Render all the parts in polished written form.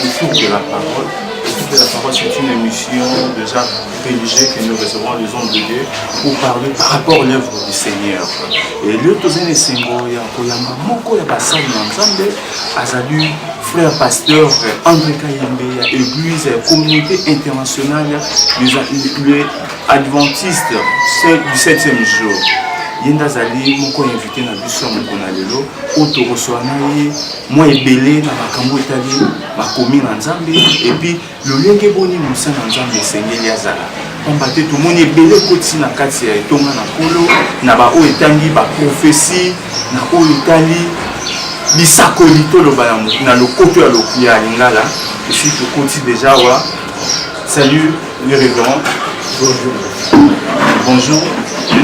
autour de la parole. Autour de la parole, c'est une émission déjà rédigée que nous recevrons les hommes de Dieu pour parler par rapport à l'œuvre du Seigneur. Et le deuxième Sengo, il y a beaucoup de personnes ensemble, Azadu, frère pasteur André Kayembe, église, communauté internationale, les adventistes du 7e jour. Yenda Zali, moko invité na biso moko na lelo, otoko soanaye, moi ebele na makambo etali, makomi na Nzambe, et puis le lenge boni musa na Nzambe sengeli azala. Pambate tout monde ebele koti na kati ya etonga na kolo, na ba o etangi ba prophétie, na o etali bisakoli to lo ba na lokoto ya lokuya lingala, et puis to koti déjà wa. Salut le révérend. Bonjour. Bonjour.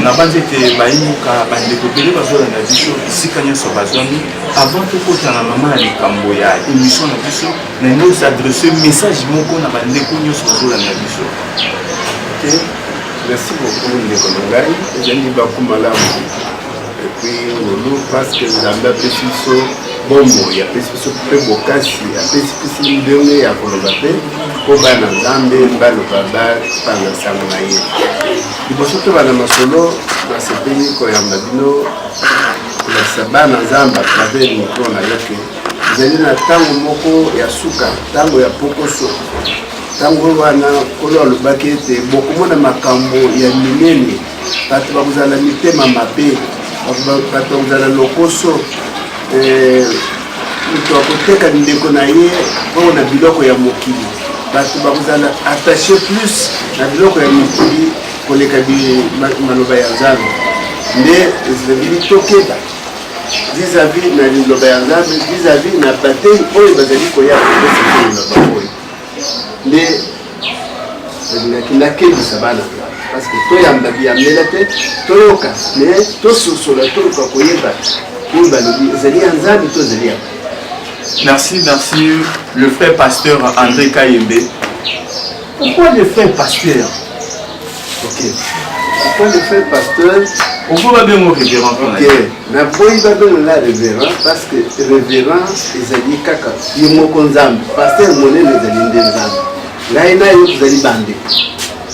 Na bande te bayimuka bande kopele bazola na biso isika nyonso bazwami avant tokota na mama ya likambo ya émission na biso na nous adresser message moko na bande ko nyonso bazola na biso. OK, merci beaucoup ndeko ngai ezali bakumalamu et puis lolo parce que nzambe apesi biso bombo ya apesi biso mpe bokasi apesi biso ndenge ya koloba mpe mpo bana nzambe baloba bapanga sango na ye liboso to bana masolo nasepeli koyamba bino kolakisa bana nzambe atravers micro na yo ke ezali na ntango moko ya suka ntango ya pokoso ntango wana kolo alobaki ete bokomona makambo ya minene bato bakozala mitema mabe bato bakozala lokoso moto akoteka ndeko na ye mpo na biloko ya mokili bato bakozala attaché plus na biloko ya mokili koleka maloba ya Nzambe nde ezali tokeba vis-à-vis na liloba ya Nzambe vis-à-vis na bateli oyo bazali koya kopesa liloba oyo nde ezalaki nakebisa bana parce que toyamba biyambela te toyoka mais tososola toluka koyeba oyo balobi ezali ya Nzambe to ezali ya. Merci, le frère pasteur André Kayembe. Pourquoi le frère pasteur? Ok. Pourquoi le frère pasteur? On va bien au révérend. Ok. Na boy va bien la révérend parce que révérend ezali kaka yimoko Nzambe. Pasteur monene ezali Nzambe. Ngai na yo ezali bande.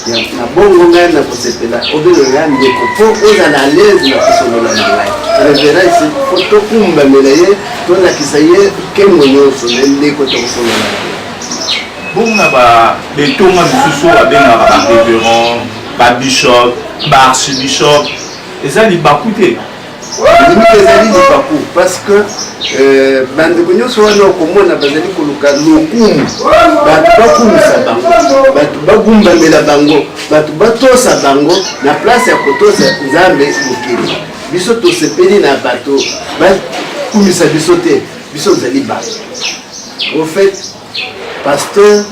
Ya na bongo ngai na kosepela obelo ya ndeko po ozala à l'aise na kosolola na ngai. Révérend c'est photo kumba melaye to la kisaye kengo nyonso na ndeko to kosolola na ngai. Bon na ba betonga bisusu abenga ba révérend, ba bishop, ba archbishop. Ezali bakute. Ezali baku parce que bande nyonso wana okomona bazali koluka lokumu bato bakumisa bango bato bagumbamela bango bato batosa bango na place ya kotosa Nzambe mokili biso tosepeli na bato bakumisa biso te biso ezali bato au fait pasteur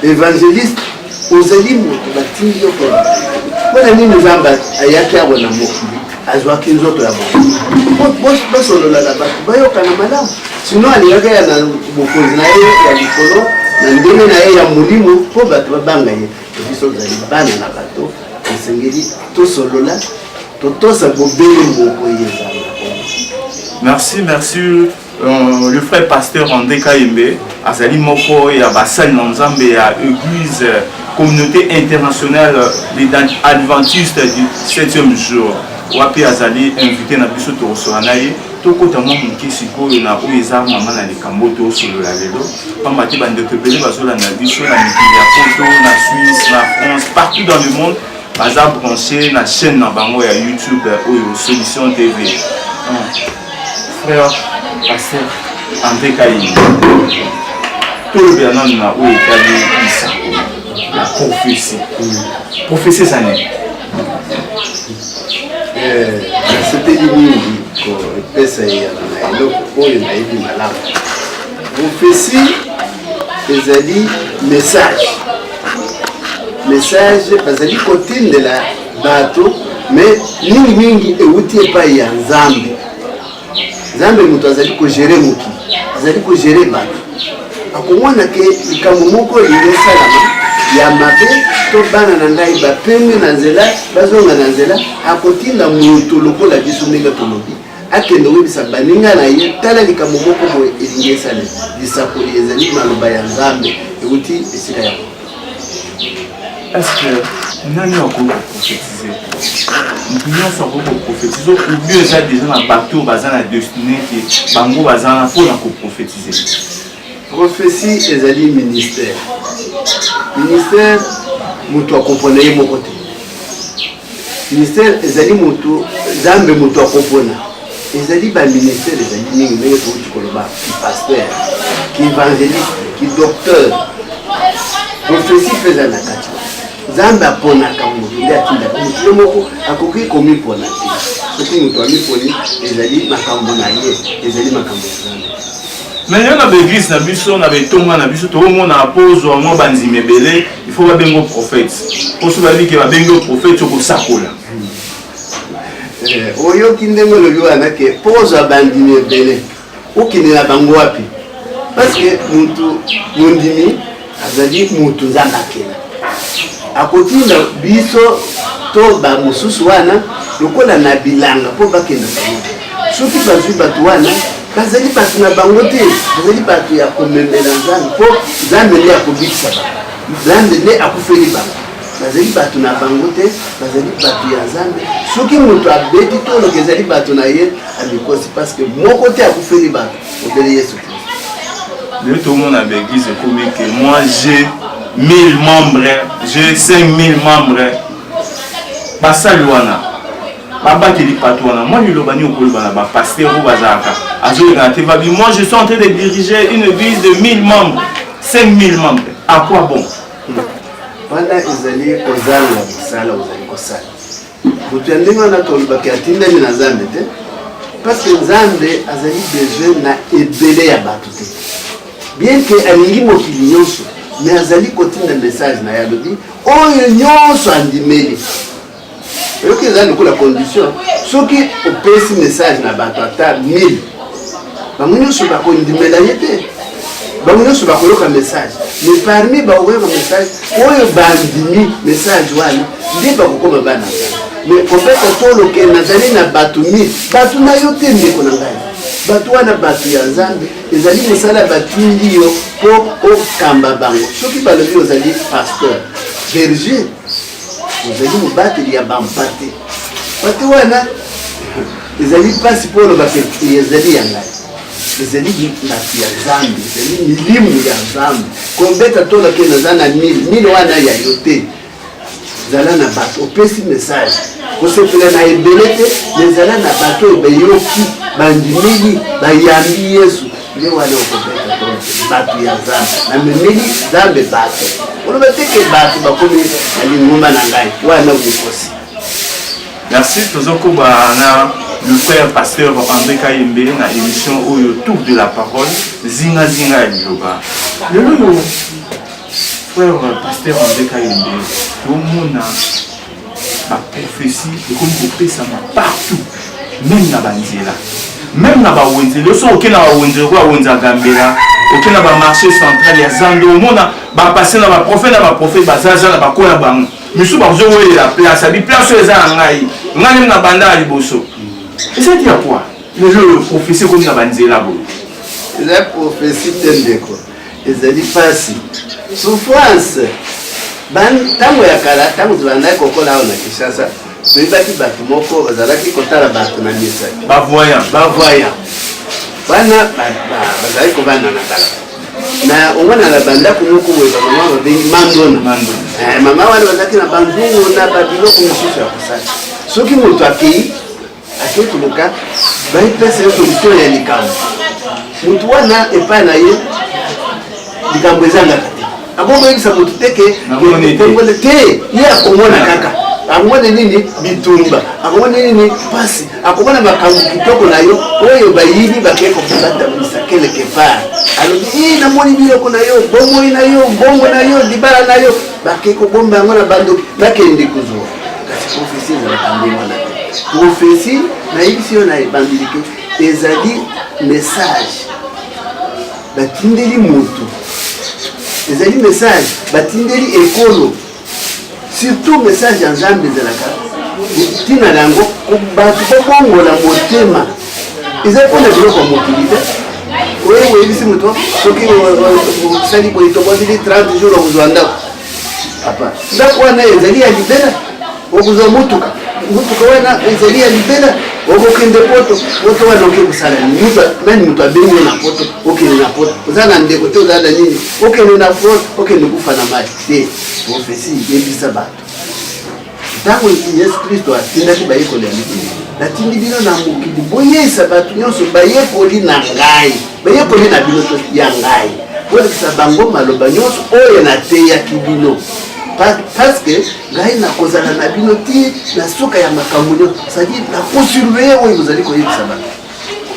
évangéliste ozali moto batindi yo mpona nini Nzambe ayaki awo na mokili azwaki nzoto ya bongo basolola na bato bayokana malamu sino alingaka ya na bokonzi na ye ya likolo na ndenge na ye ya molimo mpo bato babanga ye biso ozali bana na bato esengeli tosolola totosa bobele moko ye Merci, le frère pasteur André Kayembe azali moko ya basali na Nzambe ya église communauté internationale des adventistes du 7e jour. Wapi azali invité na biso to recevoir ye to kota mo muki sikoyo na oyo eza mama na likambo to solola lelo pamba te bande pebele bazola na biso na mikili ya poto na Suisse na France partout dans le monde baza branché na chaîne na bango ya YouTube oyo Solution TV. Frère pasteur André Kayembe to le bien na oyo etali bisako la prophétie ça n'est nasepeli mingi kopesa ye na eloko oyo nayebi malamu prophétie ezali message bazali kotindela bato mais mingi euti epai ya Nzambe moto azali kogere mokili azali kogere bato akomona ke likambo moko esalama ya mabe to bana na ngai bapembe na nzela bazonga na nzela akotinda moto lokola biso ndenge tolobi akende webisa baninga na ye tala likambo moko boye elingi esale lisakoli ezali maloba ya nzambe ekuti esika yango. Est-ce que nani akoki prophétiser motu nyonso akoki prophétiser ou bien eza déjà na bato baza na destiné ke bango baza na mpona koprophétiser? Prophétie ezali ministère. Ministère moto akompona ye moko te. Ministère ezali moto nzambe moto akompona. Ezali ba ministère ezali mingi ndenge tokuti koloba ki pasteur, ki évangéliste, ki docteur. Prophétie peza na kati. Nzambe aponaka moto nde atindaka motu moko akoki komipona te. Soki moto amiponi ezali makambo na ye, ezali makambo ya nzambe. Mais il y a des églises na biso na betonga na biso to mona apose ngo banzime belé il faut ba bengo prophète oso ba biki ba bengo prophète ko sakola oyo kindengo lo yo anake pose bandime belé okine na bango wapi parce que muntu mundimi azali mutu nzambakela akotinda biso to ba mususu wana lokola na bilanga po bakenda pamoja soki bazwi batu wana bazali batu na bango te bazali batu ya komemela nzambe po nzambe nde akobikisa nzambe nde akufeli bango bazali batu na bango te bazali batu ya nzambe soki moto abeti toloka ezali batu na ye amikosi parce que moko te akufeli batu obele yesu le tout le monde a l'église comme que moi j'ai 1000 membres j'ai 5000 membres basaluana babakeli patouana moi je lobani okolobana ba pasteur ou bazaka moi je suis en train de diriger une église de 1000 membres 5000 membres à quoi bon pendant ezali kozala musala ozali kosala moto ya ndenge wana tolobaki atindami na nzambe te parce que nzambe azali besoin na ebele ya bato te bien que alingi mokili nyonso mais azali kotinda message na ye alobi oyo nyonso andimeli oyoki eza lokola condition soki opesi message na bato ata 1000 bango nyonso bakondimela ye te bango nyonso bakoyoka message mais parmi bakoyoka message oyo bandimi message wana nde bakokoma bana mais kopesa toloke nazali na bato 1000 bato na yo te ndeko na ngai bato wana bato ya nzambe ezali mosala batindi yo mpo okamba bango soki balobi ozali pasteur berger ozali mobateli ya bampate pate wana ezali mpasi mpo olobaka ezali ya ngai ezali bato ya nzambe ezali milimu ya nzambe kobeta tolake naza na 1000 wana ya yo te zala na bato opesi message kosepela na ebele te ezala na bato oyo bayoki bandimeli bayambi yesu nde wana okobeta bato ya nzambe namemeli nzambe bato oloba teke bato bakomi na lingomba na ngai wana okosi. Merci tozokoba na le frère pasteur André Kayembe na émission Oyo Tour de la parole zinga zinga ya liloba lelo frère pasteur André Kayembe tomona ba prophétie ekomi kopesama partout même na banzela même na bawenzela so okena bawenzela ko awenza gambela okena ba marché central ya Zando omona ba passer na ba prophète bazaza na bakoya bango misu bazo la place abi place eza ngai ngani na banda liboso c'est dire quoi le prophétie comme na banzela bo la prophétie tendeko ezali pasi souffrance ban tango ya kala tango zibanda kokola na Kinshasa toyibaki bato moko bazalaki kotala bato na misa bavoyant bana bazali kobana na kala na omwana na bandako moko boye bamama babengi mandona mama wana bazalaki na banzungu na babiloko mosusu ya kosala soki moto akei toluka bayipesa yo solution ya likambo motu wana epai na ye likambo ezangaka te akokoyebisa motu teke te ye akomona kaka akomona nini bitumba akomona nini pasi akomona makambo kitoko na yo oyo bayibi bakeko kobatamisa quelque part alobi namoni biloko na yo bomoi na yo mbongo na yo libala na yo bakeko bomba yango na bandoki nakende kozwa kasi prophétie ezalaka ndenge wana te prophétie nayebisi yo na ebandilike ezali message batindeli moto ezali message batindeli ekolo surtout message ya nzambe ezalaka ntina na yango bato bobongola motema Ils ont fait des gens comme mobilité. Oui, oui, c'est moi. Ceux qui ont dit qu'ils ont 30 jours au Rwanda. Papa, d'accord, on a des alliés à libérer. On vous a mutuka. Mutuka, on a des alliés à libérer. On va prendre des potes. On va donc vous saler. Même nous, tu as bien une pote. Ok, une pote. Vous avez un dégoûté, vous avez un nid. Ok, une pote. Ok, nous vous faisons mal. C'est prophétie. Il y a du sabbat. Tango Yesu Kristo atindaki bayekoli ya mikili natindi bino na mokili boyesa bato nyonso bayekoli na ngai bayekoli na bino to ya ngai kolekisa bango maloba nyonso oyo nateyaki bino parce que ngai nakozala na bino ti na suka ya makambo nyonso sadi nakosurveille oyo bozali koyebisa bato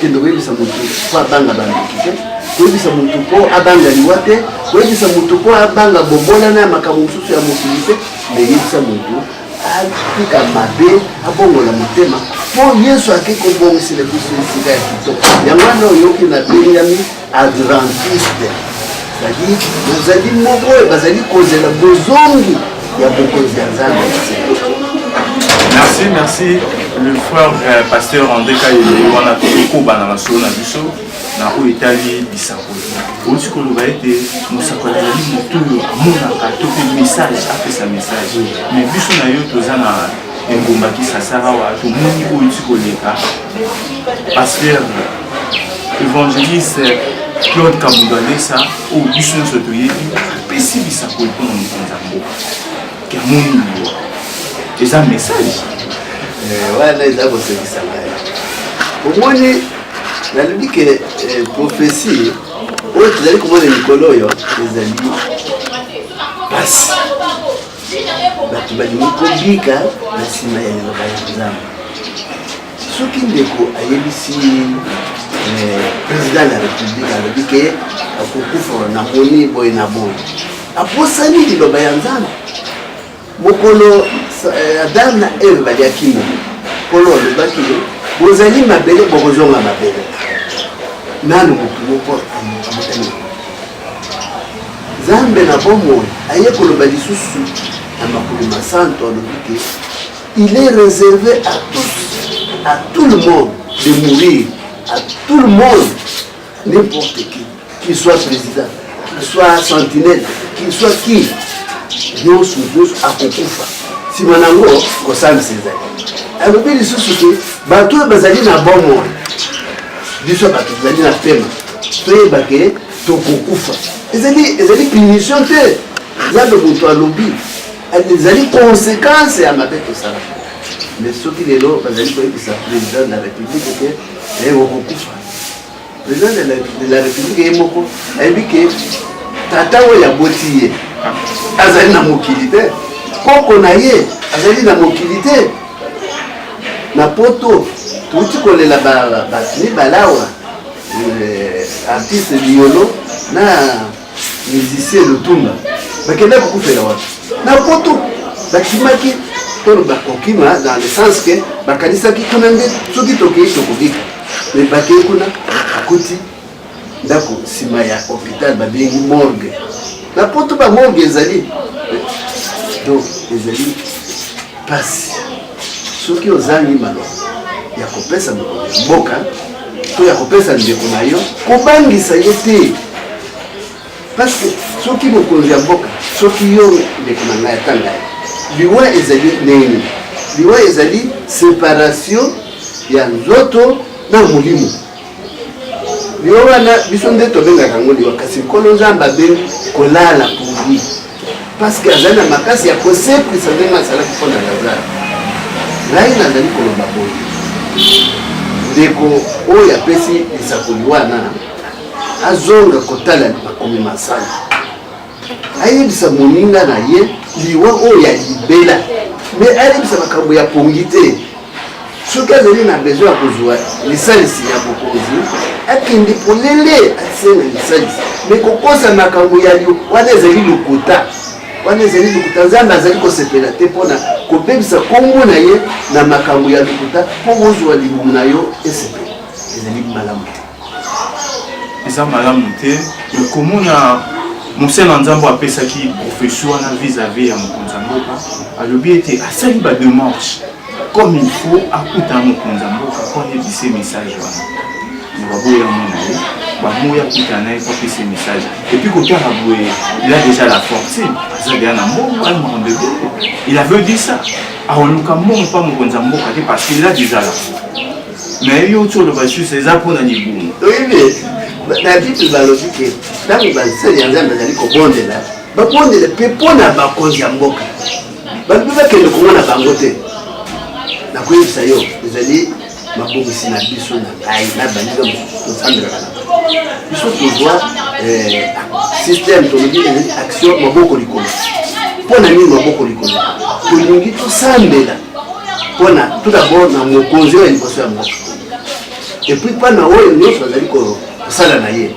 kende koyebisa motu po abanga bambeki te koyebisa motu po abanga liwa te koyebisa motu po abanga bobolana ya makambo mosusu ya mokili te meyebisa motu atika mabe abongola motema po Yesu akikobongisela biso esika ya kitoko yango wana oyoki na Benjamin Adventiste c'est-à-dire bazali moko oyo bazali kozela bozongi ya bokonzi ya Nzambe. Merci. Le frère pasteur André Kayele wana tokoba na masolo na biso na oyo etali bisakoli aussi koloba ete mosakoli azali moto oyo amonaka to mpe message apesa message mais biso na yo toza na engumba Kisasara awa tomoni oyo ti koleka pasteur évangéliste Claude Kabundalesa oyo biso nyonso toyebi apesi bisakoli mpona mokonzi ya mboka ke amoni liwa eza message wana eza kosekisa ngai omoni nalobi ke prophétie oyo tozali komona likolo oyo ezali pasi bato balingi kobika na nsima ya liloba ya Nzambe soki ndeko ayebisi président ya république alobi ke akokufa na moni boye na boye aposani liloba ya Nzambe mokolo Adam na Eve baliaki mo polo alobaki bozali mabele bokozonga mabele nanu motu moko amotani Nzambe na bomoi aye koloba lisusu na makolo masanto alobi ke il est réservé à tout le monde de mourir à tout le monde n'importe qu'il soit président qu'il soit sentinelle qu'il soit qui nyonso akokufa nsima nango kosambisa ezali alobi lisusu te bato oyo bazali na bomoi biso bato tozali na pema toyeba ke tokokufa ezali punition te Nzambe moto alobi ezali conséquence ya mabe tosala mais soki lelo bazali koyebisa président de la république ke okokufa président de la république ye moko ayebi ke tata oyo aboti ye azali na mokili te koko na ye azali na mokili te na poto tuuti kolela bato mibale awa artiste liolo na musicien Lutumba bakenda kokufela wapi na poto bakimaki tolo bakokima dans le sens que bakanisaki kuna nde soki tokei tokobika me bakei kuna akuti ndako nsima ya hôpital babengi morgue na poto ba morgue ezali donc ezali pasi soki ozangi maloba ya kopesa mboka to ya kopesa ndeko na yo kobangisa ye te parce que soki mokonzi ya mboka soki yo ndeko na ngai atanga liwa ezali nini liwa ezali séparation ya nzoto na molimo liwa wana biso nde tobengaka yango liwa kasi nkolo Nzambe abengi kolala pour parce que azali na makasi ya koseplisa ndenge asalaki mpo na Lazare ngai nazali koloba boye ndeko oyo apesi lisakoli wana azonga kotala makomi masano ayebisa moninga na ye liwa oyo ya libela me ayebisa makambo ya pongi te soki azali na besoin ya kozwa lisalisi ya bokonzi akende polele asenga lisalisi me kokosa makambo ya liwa wana ezali lokuta Nzambe azali kosepela te mpona kobebisa kombo na ye na makambo ya lokuta mpo kozwa libumu na yo esepela ezali malamu te eza malamu te komona mosala Nzambe apesaki professeur wana vis-à-vis ya mokonzi ya mboka alobi ete asali bademarche comme il faut akuta mokonzi mboka kone bise message wana baboya mona bamoya kuta naye pour que ce message et puis côté Raboué il a déjà la fortune il avait dit ça aoluka mbongo pas mokonzi mboka parce qu'il a déjà la mais yo tu le vas juste ça pour na libumu oui mais la Bible va le dire dans le bassin ya nzambe zali ko bondela ba bondela pe pona ba konzi ya mboka ba biba ke le komona bango te na kwebisa yo ezali mabongisi na biso na ngai na bandiga mosambela kana biso tozwa système tolobi ezali action maboko likolo mpona nini maboko likolo tolingi tosambela mpona tout d'abord na mokonzi oyo liboso ya mboka epuis mpana oyo nyonso azali kosala na ye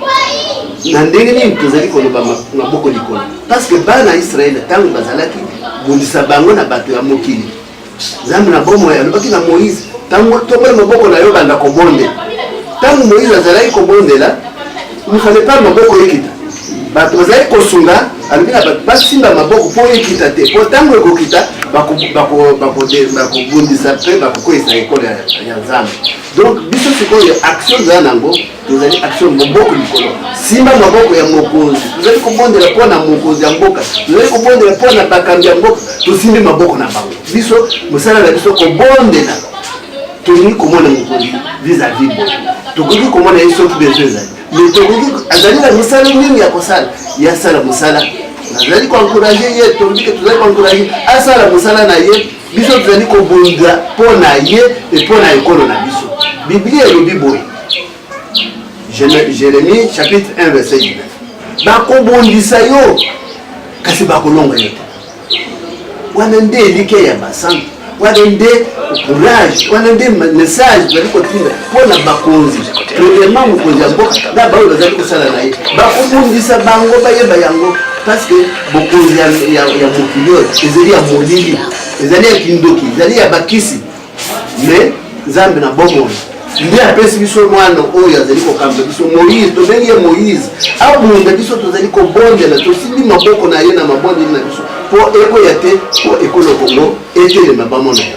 na ndenge nini tozali koloba maboko likolo parce que bana Israele ntango bazalaki bundisa bango na bato ya mokili nzambe na bomo alobaki na Moïse ntango tokola maboko na yo banda kobondela ntango Moïse azalaki kobondela mifale pa maboko ekita bato bazali kosunga alobi na bato basimba maboko mpo ekita te mpo ntango ekokita bakobundisa mpe bakokweyisa ekolo ya nzambe donc biso sikoyo action za nango tozali action maboko likolo simba maboko ya mokonzi tozali kobondela mpo na mokonzi ya mboka tozali kobondela mpo na bakambi ya mboka tosimbi maboko na bango biso mosala na biso kobondela tolingi komona mokonzi vis-à-vis boye tokoki komona ye soki beso ezali mais tokoki azali na mosala mingi ya kosala ye asala mosala nazali koencourage ye tolobi ke tozali koencourage asala mosala na ye biso tozali kobonga mpo na ye e mpo na ekolo na biso biblia elobi boye Jérémie chapitre 1 verset 19 bakobondisa yo kasi bakolonga yo te wana nde elike ya basante wana nde courage wana nde message bali kotinda mpo na bakonzi premièrement mokonzi ya mboka na baoyo bazali kosala na ye bakobondisa bango bayeba yango parce que bokonzi ya mokili oyo ezali ya molili ezali ya kindoki ezali ya bakisi mais nzambe na bomoi nde apesi biso mwana oyo azali kokamba biso Moïse tobengi ye Moïse abunda biso tozali kobondela tosimbi maboko na ye na mabondeli na biso mpo ekoya te mpo ekolo Kongo etelema bamona yango.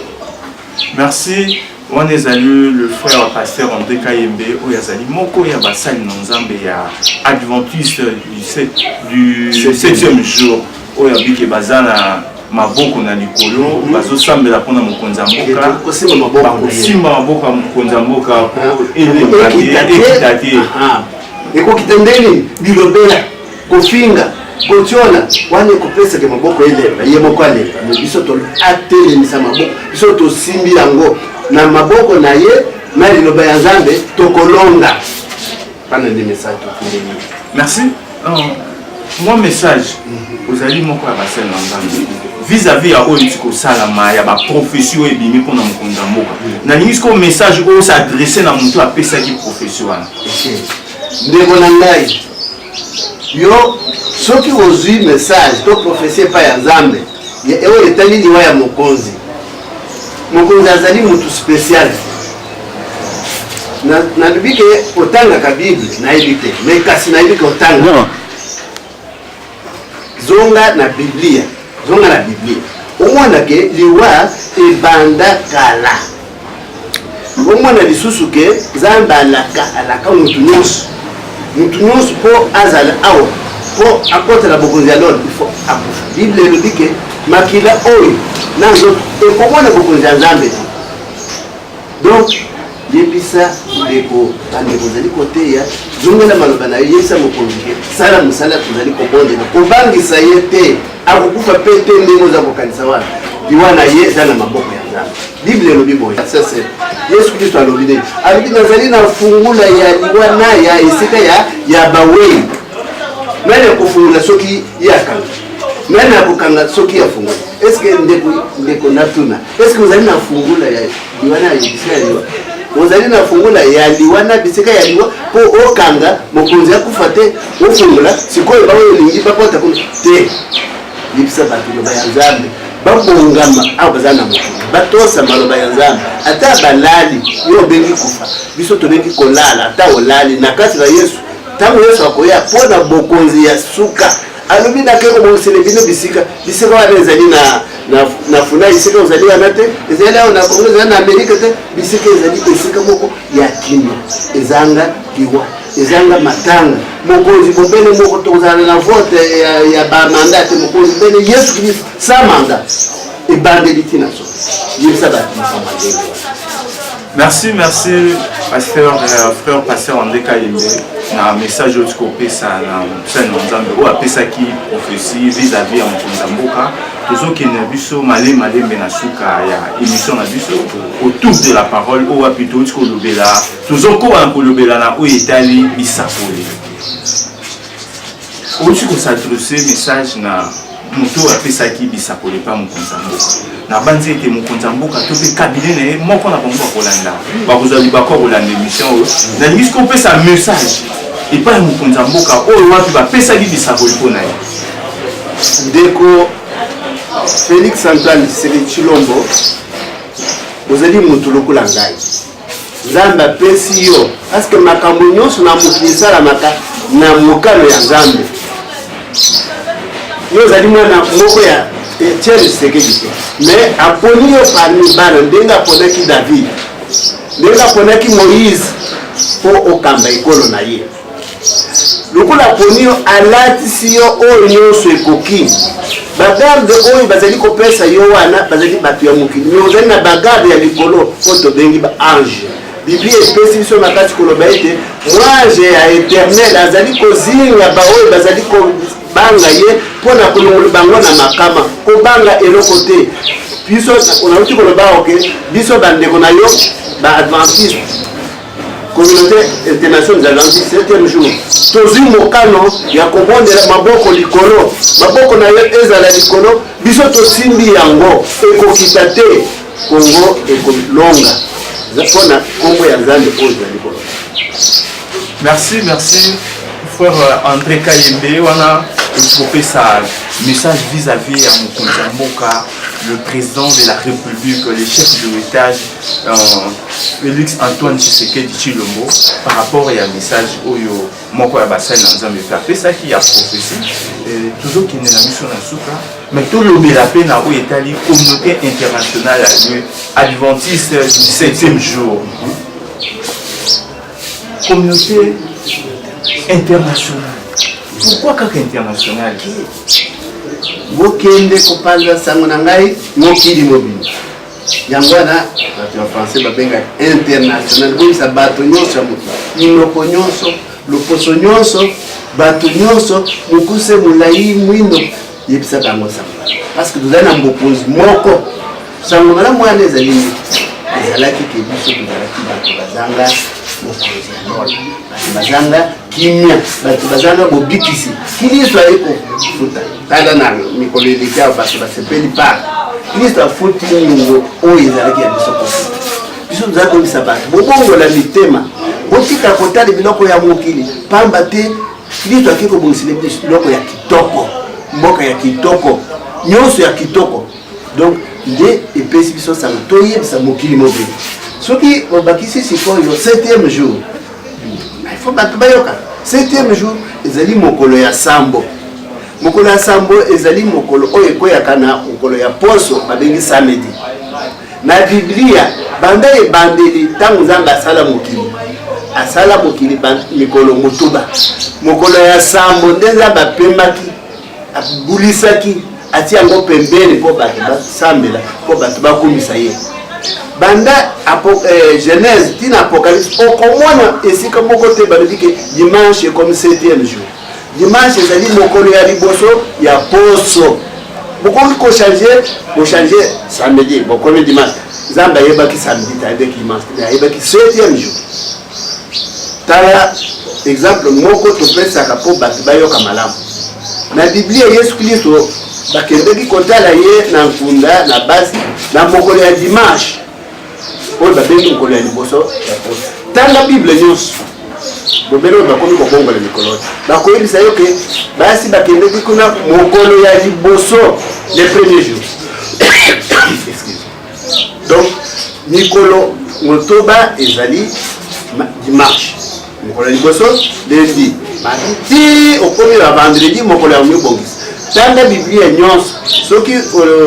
Merci. On est allé le frère pasteur André Kayembe oyo azali moko ya basali na nzambe ya adventiste du 7e jour oyo abiki bazana maboko na likolo bazosambela mpona mokonzi ya mboka bakosimba maboko ya mokonzi ya mboka ekita te ekokita ndeni bilobela kofinga kotiola wana ekopesaka maboko elemba ye moko alemba me biso atelemisa maboko biso tosimbi yango na maboko na ye na liloba ya nzambe tokolonga pana nde message tofundeli. Merci. Mon message ozali moko ya basali na nzambe vis-à-vis ya oyo tiko salama ya ba profession ebimi mpona mokonzi ya mboka nalingi siko message oyo s'adresse na moto apesaki profession wana ndeko na ngai yo soki ozwi message to profesie pa ya nzambe oyo etali liwa ya mokonzi azali mutu spécial nalobi ke otangaka bible nayebi te mais kasi nayebi ke otanga zonga na biblia omwana ke liwa ebanda kala omwana lisusu ke nzambe alaka mutu nyonso mpo azala awa mpo akotela bokonzi ya lolo ifo akufa bible elobi ke makila oyo na nzoto ekomona bokonzi ya nzambe te donc yebisa ndeko bandeko ozali koteya zongela maloba na yo yebisa mokonzi ke sala mosala tozali kobondela kobangisa ye te akokufa mpe te ndenge oza kokanisa wana liwa na ye eza na maboko ya nzambe bible elobi boye yesu kristo alobi nini alobi nazali na fungula ya liwa na ya esika ya bawei nani akofungula soki ye akanga nani akokanga soki afungula eske ndeko natuna eske ozali na fungula ya liwa na esika ya liwa ozali na fungula ya liwa na bisika ya liwa mpo okanga mokonzi akufa te ofungula sikoyo baoyo olingi bakota kuna te yebisa bato loba ya nzambe babongama awa bazali na mokonzi batosa maloba ya nzambe ata balali yo obengi kufa biso tobengi kolala ata olali na kati na yesu ntango yesu akoya mpo na bokonzi ya suka alobi nakeko bosele bino bisika wana ezali na funa esika ozali wana te ezali awa na Congo ezali na Amerika te bisika ezali esika moko ya kimia ezanga liwa ezanga matanga mokonzi bobele moko tozala na vote ya bamanda te mokonzi bene Yesu Kristo sa manda ebandeli tina so yebisa bato mamadele. Merci, frère pasteur André Kayembe. Na message au Tikopé, ça a qui prophétie vis-à-vis à Mkonzamboka. Tous ceux qui n'ont vu ça, malé benasuka, il y a émission na biso autour de la parole au apito Tikolobela. Tous ceux qui ont kolobela na au Italie bisapole. Au Tiko s'adresser message na moto apesa ki bisapole pa Mkonzamboka. Na banzi ete Mkonzamboka to pe cabinet na moko na bango kolanda. Ba kozali ba ko kolanda émission na limite qu'on peut sa message. Et pas Mkonzamboka oyo wapi ba pesa ki bisapole pona ye. Ndeko Félix Antoine Tshisekedi Tshilombo ozali moto lokola ngai. Nzambe apesi yo parce que makambo nyonso na mokili esalamaka na mokano ya Nzambe. Yo ozali mwana moko ya Etienne Tshisekedi te mais aponi yo parmi bana ndenge aponaki David ndenge aponaki Moïse po okamba ekolo na ye lokola aponi yo alatisi yo oyo nyonso ekoki bagarde oyo bazali kopesa yo wana bazali bato ya mokili mais ozali na bagarde ya likolo po tobengi ba ange. Biblia epesi biso makasi koloba ete mwange ya éternel azali kozinga baoyo bazali kobanga ye mpona kolongola bango na makama kobanga eloko te biso onauti koloba oke biso bandeko na yo baadventiste communauté internationale des adventistes 7e jour tozwi mokano ya kobondela maboko likolo maboko na yo ezala likolo biso tosimbi yango ekokita te Kongo ekolonga. Merci, frère André Kayembe. On a développé sa message vis-à-vis à Mkonzamboka, le président de la République, le chef de l'État, Félix Antoine Tshisekedi Tshilombo, par rapport à un message où Moko Abassan Nzambe fait ça qui a prophétie, toujours qui n'est la mission dans Souka, mais tout le Bélapé n'a pas été la communauté internationale adventiste du 7e jour. Communauté internationale. Pourquoi kaka internationale? Bokende kopanza sango na ngai mokili mobile. Yango na bato ya français babenga international. Boyi sa bato nyonso minoko nyonso, loposo nyonso, bato nyonso, mukuse mulai mwindo yebisa bango sango. Parce que tozali na mokonzi moko. Sango na mwana ezali ezalaki ke biso tozalaki bato bazanga mokonzi. Bazanga kimia bato bazanga bobikisi Kristo ayeko futa tala na mikolo elikia bato basepeli pa Kristo afuti nyungo oyo ezalaki ya biso kofuta biso tozala kobisa bato bobongola mitema botika kotala biloko ya mokili pamba te Kristo akei kobongisela biloko ya kitoko mboka ya kitoko nyonso ya kitoko donc nde epesi biso sango toyebisa mokili mobile soki obakisi sikoyo 7e jour il faut bato bayoka 7e jour ezali mokolo ya sambo ezali mokolo oyo ekoyaka na mokolo ya poso babengi samedi na Biblia banda ebandeli ntango Nzambe asala mokili mikolo motuba mokolo ya sambo nde Nzambe apembaki abulisaki atia yango pembeni mpo bato basambela mpo bato bakumisa ye banda Genèse tina Apocalypse okomona esika moko te balobi ke dimanche comme 7e jour dimanche ezali mokolo ya liboso ya poso bokoki kochange samedi bokomi dimanche Nzambe ayebaki samedi tayebaki dimanche ayebaki 7e jour tala exemple moko topesaka mpo bato bayoka malamu na Biblia Yesu Kristo bakendeki kotala ye na nkunda na basi na mokolo ya dimanche oyo babengi mokolo ya liboso ya poso tanga Bible nyonso bobele oyo bakomi kobongola mikolo bakoyebisa yo ke basi bakendeki kuna mokolo ya liboso le premier jour donc mikolo motoba ezali dimanche mokolo ya liboso lundi ti okomi na vendredi mokolo ya mibongisa tanga biblia nyonso soki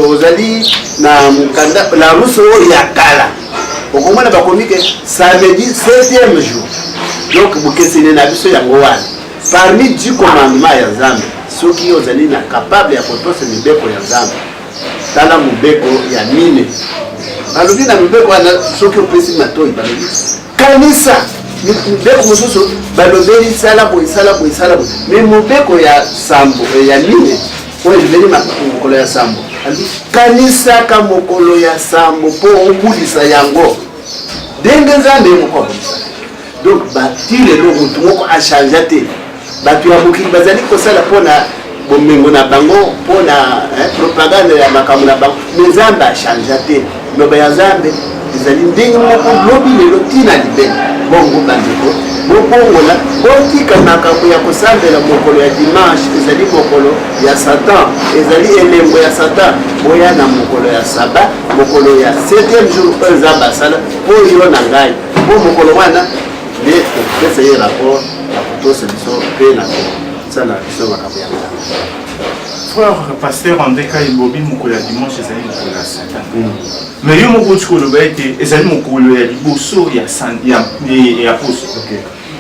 ozali na mukanda la ruso oyo ya kala okomona bakomi ke samedi 7e jour donc bokeseni na biso yango wana parmi 10 commandements ya Nzambe soki ozali na capable ya kotosa mibeko ya Nzambe tala mobeko ya mine balobi na mibeko wana soki opesi matoi balobi kanisa mibeko mosusu balobeli sala boye me mobeko ya sambo ya mine oyo ezali mokolo ya sambo kanisaka mokolo ya sambo mpo obulisa yango ndenge Nzambe moko abulisa donc bati lelo motu moko achange te bato ya mokili bazali kosala mpona bomengo na bango mpona propagande ya makambo na bango me Nzambe achange te loba ya Nzambe ezali ndenge moko lobi lelo ntina libele bongo bandeko bobongola botika makambo ya kosambela mokolo ya dimanche ezali mokolo ya Satan ezali elembo ya Satan boya na mokolo ya saba mokolo ya 7e jour oyo Nzambe asala oyo na ngai po mokolo wana nde topesa ye rapport ya kotosa biso mpe na kosala biso makambo ya Nzambe. Frère pasteur André Kaibobi mokolo ya dimanche ezali mokolo ya Satan mais yo moko otika oloba ete ezali mokolo ya liboso ya poso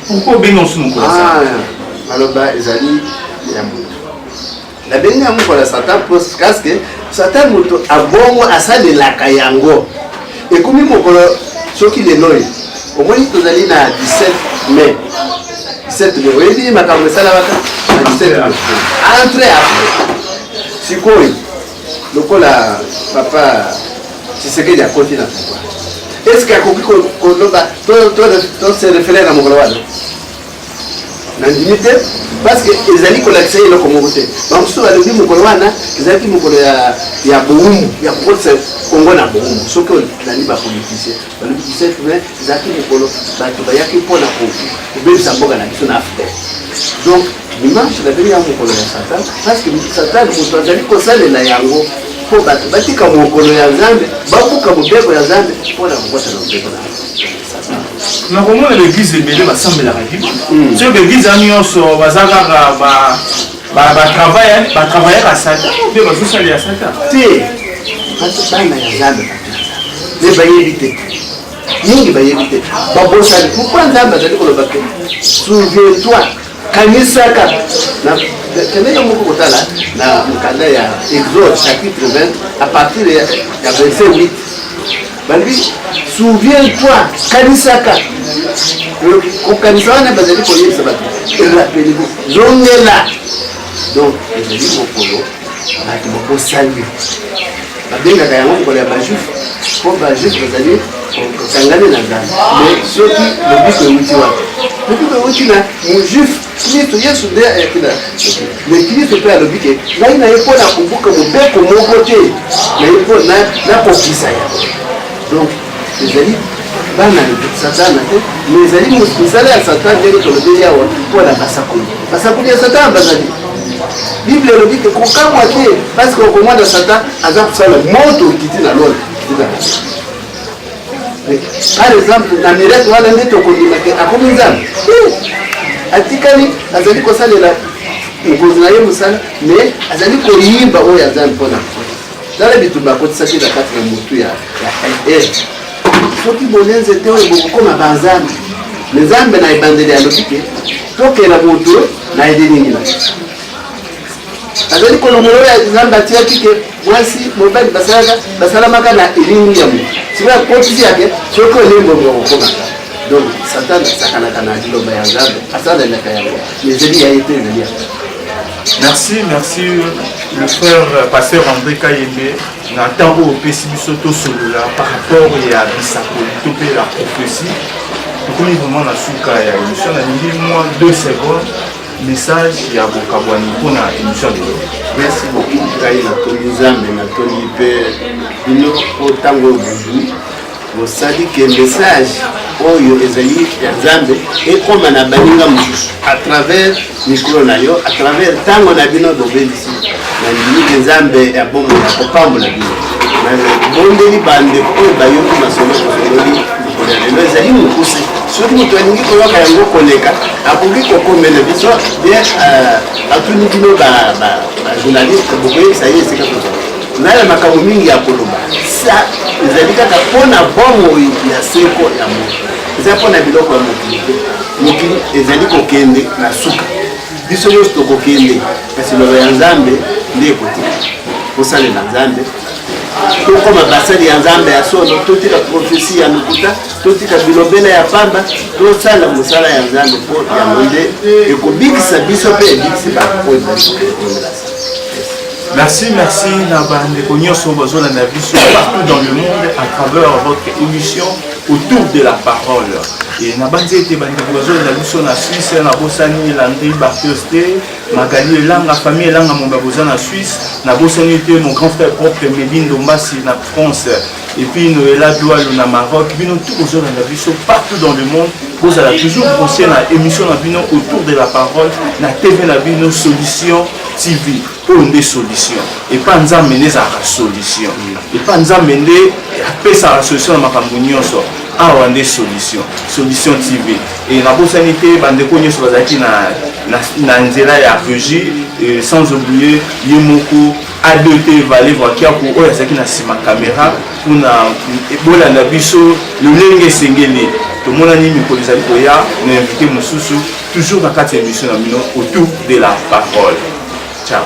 pourquoi obengi osu mokolo ya Satan maloba ezali ya moto nabengi ya mokolo ya Satan parce Satan moto abongo asalelaka yango ekomi mokolo soki lelo oyo omoni tozali na 17 mai 17 mai oyebi makambo esalaka na 17 mai entre après sikoyo lokola papa Tshisekedi akoti na pouvoir est-ce que akoki koloba to se référer na mokolo wana na ndimi te parce que ezali kolakisa eloko moko te bamosusu balobi mokolo wana ezalaki mokolo ya bowumbu ya kokotisa kongo na bowumbu soki olandi bapoliticien balobi 17 mai ezalaki mokolo bato bayaki mpona kobebisa mboka na biso na afrique donc dimanche nabeli ya mokolo ya Satan parce que Satan moto azali kosalela yango mpo bato batika mokolo ya Nzambe babuka mobeko ya Nzambe mpona kokota na mobeko na Satan. nakomona l'église ebele basambelaka dimanche soki l'église ya nyonso baza kaka batravaillaka Satan mpe bazosala ya Satan te bana ya Nzambe me bayebi te mingi bayebi te babosani pourkui Nzambe azali koloba te souviens-toi kanisaka tendeka moko kotala na mokanda ya Exode chapitre 20 à partir ya verset 8 balobi souviens-toi kanisaka kokanisa wana bazali koyebisa bato erapelivo zongela donc ezali mokolo bato bakosali babengaka yango mokolo ya bajuif mpo bajuif bazali kokangani na Nzambe mais soki lobiko euti wapi lobiko euti na mojuif Kristo Yesu nde ayakila mais Kristo mpe alobi ke ngai naye mpo na kobuka mobeko moko te naye mpo nakokisa yango donc ezali bana Satana te mais ezali misala ya Satana ndenge tolobeli awa mpona basakoli ya Satana bazali Bible elobi ke kokamwa te parce que okomwana Satan aza kosala moto okiti na lola par exemple na miracle wana nde tokondimake akomi Nzambe atikali azali kosalela mokonzi na ye mosala mais azali koyimba oyo ya Nzambe mpona tala bitumba akotisaki na kati na motu ya soki bolenze te oyo bokokoma banzambe nzambe na ebandeli alobi ke tokela moto na edeningi azali kolongola oyo Nzambe atiaki ke mwasi mobali basalamaka na elingi ya moto sikoyo akotisi yake soki olembo bokokomaka donc Satan asakanaka na liloba ya Nzambe asalelaka yango ezali ya ye te ezali ya Merci le frère pasteur André Kayembe na ntango opesi biso tosolola par rapport ya bisakoli to mpe la prophétie tokomi vraiment na suka ya émission nalingi mwa 2 secondes message ya bokabwani mpona émission lelo. Merci beaucoup ngai natoli Nzambe natoli mpe bino po ntango bozwi bosali ke message oyo ezali ya Nzambe ekoma na baninga mosusu à travers mikro na yo à travers ntango na bino bobelisi na ndimi Nzambe ya bombo ya kopambola bino bondeli bande oyo bayoki masomo tosololi lelo ezali mokuse soki moto alingi koyoka yango koleka akoki kokomela biso bien atuni bino bajournaliste bokoyebisa ye esika tozala naya makambo mingi ya koloba sa ezali kaka mpona bomoi ya seko ya moto eza mpona biloko ya mokili te mokili ezali kokende na suka biso nyonso tokokende kasi loba ya nzambe nde ekotika kosalela nzambe tokoma basali ya nzambe ya solo totika profesi ya lokuta totika bilobela ya pamba tosala mosala ya nzambe mpo yango nde ekobikisa biso mpe ebikisi baoyo baokomela. Merci, merci Nabande Konyoso Bozola Nabiso partout dans le monde à travers votre émission autour de la parole. Et Nabande était Bande Bozola Nabiso na Suisse, na Bosani, Landry, Bartioste, Magali Elanga, famille Elanga Mombaboza na Suisse, na Bosani était mon grand frère propre Méline Dombassi na France, et puis Noëlla Doualou na Maroc, puis nous tous Bozola Nabiso partout dans le monde. Vous allez toujours penser à l'émission autour de la parole, la TV Nabino Solution TV. Pour des solutions et pas nous amener à la solution et pas nous amener à payer sa solution à ma campagne à des solutions TV et la bonne sanité bande connu sur la na nzela ya régie sans oublier Yemoko A2T Valé Vokia pour eux qui na sima caméra pour na bola na biso le lenge sengeli tout le monde a mis pour les amis koya na invité Moussousou toujours dans 4 émissions autour de la parole. Ciao.